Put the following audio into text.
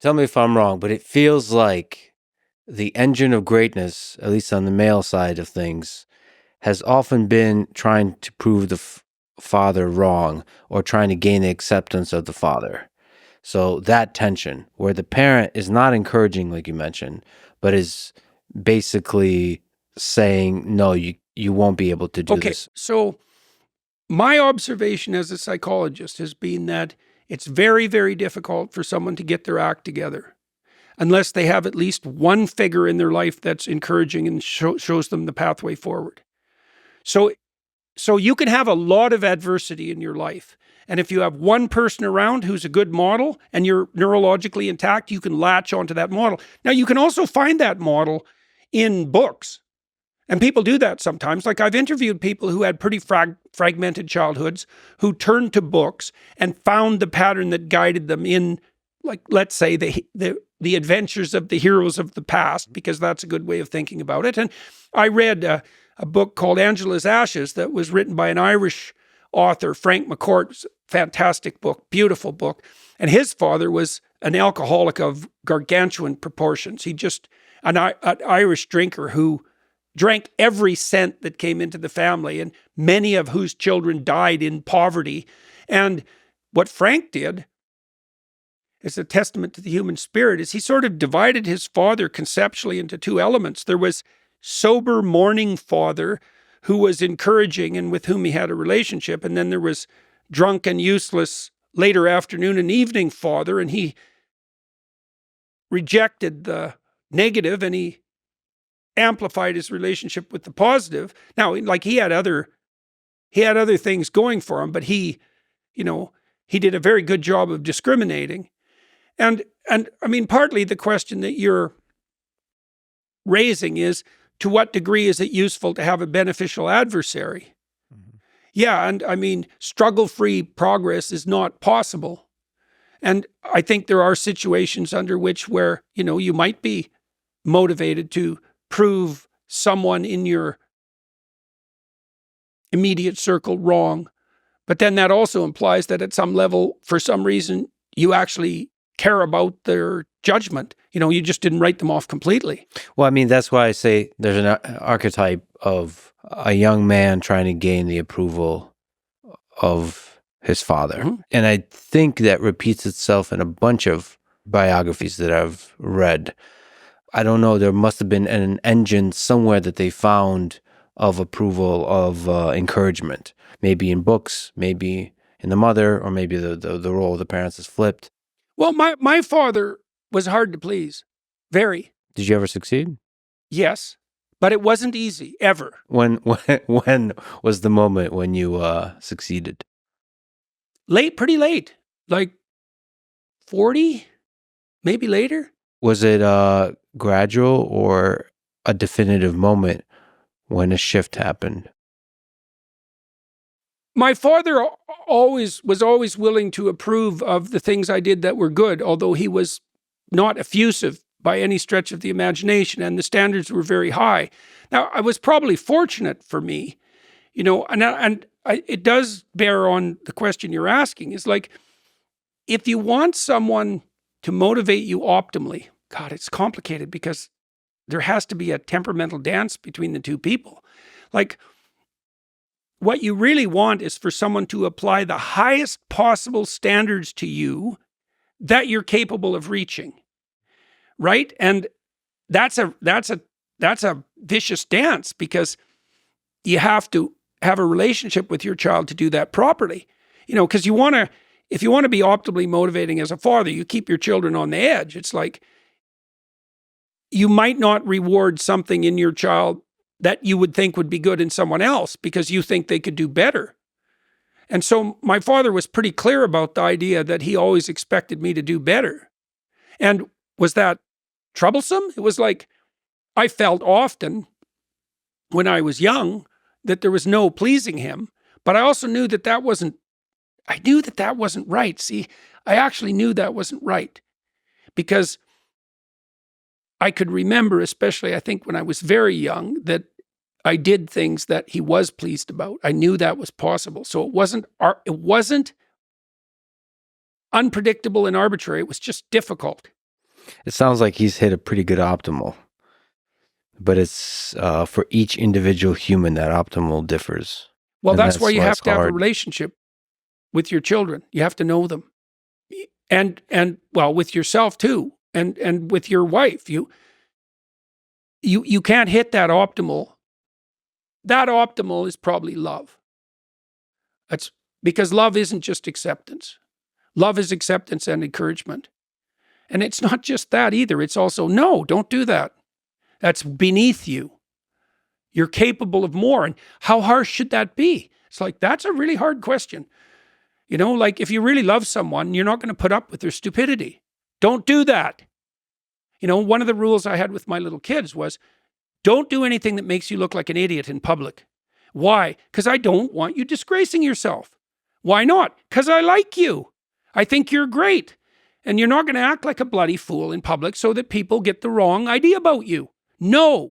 Tell me if I'm wrong, but it feels like the engine of greatness, at least on the male side of things, has often been trying to prove the father wrong or trying to gain the acceptance of the father. So that tension where the parent is not encouraging, like you mentioned, but is basically saying, no, you won't be able to do this. So my observation as a psychologist has been that it's very, very difficult for someone to get their act together unless they have at least one figure in their life that's encouraging and shows them the pathway forward. So you can have a lot of adversity in your life. And if you have one person around who's a good model and you're neurologically intact, you can latch onto that model. Now, you can also find that model in books. And people do that sometimes. Like I've interviewed people who had pretty fragmented childhoods who turned to books and found the pattern that guided them in, like, let's say, the adventures of the heroes of the past, because that's a good way of thinking about it. And I read a book called Angela's Ashes that was written by an Irish author, Frank McCourt. It's a fantastic book, beautiful book. And his father was an alcoholic of gargantuan proportions. He just, an Irish drinker who drank every cent that came into the family, and many of whose children died in poverty. And what Frank did, is a testament to the human spirit, is he sort of divided his father conceptually into two elements. There was sober morning father who was encouraging and with whom he had a relationship. And then there was drunk and useless later afternoon and evening father, and he rejected the negative and he amplified his relationship with the positive. Now, like he had other things going for him, but he did a very good job of discriminating. And I mean, partly the question that you're raising is, to what degree is it useful to have a beneficial adversary? Mm-hmm. Yeah, and I mean, struggle-free progress is not possible. And I think there are situations under which where, you might be motivated to prove someone in your immediate circle wrong. But then that also implies that at some level, for some reason, you actually care about their judgment. You just didn't write them off completely. Well, I mean, that's why I say there's an archetype of a young man trying to gain the approval of his father. Mm-hmm. And I think that repeats itself in a bunch of biographies that I've read. I don't know, there must have been an engine somewhere that they found of approval, of encouragement. Maybe in books, maybe in the mother, or maybe the role of the parents is flipped. Well, my father was hard to please. Very. Did you ever succeed? Yes, but it wasn't easy, ever. When was the moment when you succeeded? Pretty late. Like 40, maybe later. Was it gradual or a definitive moment when a shift happened? My father was always willing to approve of the things I did that were good, although he was not effusive by any stretch of the imagination, and the standards were very high. Now, I was probably fortunate for me, it does bear on the question you're asking, is like, if you want someone to motivate you optimally, God, it's complicated because there has to be a temperamental dance between the two people. Like, what you really want is for someone to apply the highest possible standards to you that you're capable of reaching, right? And that's a vicious dance, because you have to have a relationship with your child to do that properly. Because if you want to be optimally motivating as a father, you keep your children on the edge. It's like you might not reward something in your child that you would think would be good in someone else because you think they could do better. And so my father was pretty clear about the idea that he always expected me to do better. And was that troublesome? It was like, I felt often when I was young that there was no pleasing him, but I also knew that wasn't right. See, I actually knew that wasn't right, because I could remember, especially I think when I was very young, that I did things that he was pleased about. I knew that was possible. So it wasn't unpredictable and arbitrary. It was just difficult. It sounds like he's hit a pretty good optimal, but it's for each individual human that optimal differs. Well, And that's why you why have it's to have a hard. relationship with your children. You have to know them. And well, with yourself too. And with your wife. You can't hit that optimal. That optimal is probably love. That's because love isn't just acceptance. Love is acceptance and encouragement. And it's not just that either. It's also, no, don't do that. That's beneath you. You're capable of more. And how harsh should that be? It's like, that's a really hard question. You know, like if you really love someone, you're not going to put up with their stupidity. Don't do that. You know, one of the rules I had with my little kids was, don't do anything that makes you look like an idiot in public. Why? Because I don't want you disgracing yourself. Why not? Because I like you. I think you're great. And you're not going to act like a bloody fool in public so that people get the wrong idea about you. No.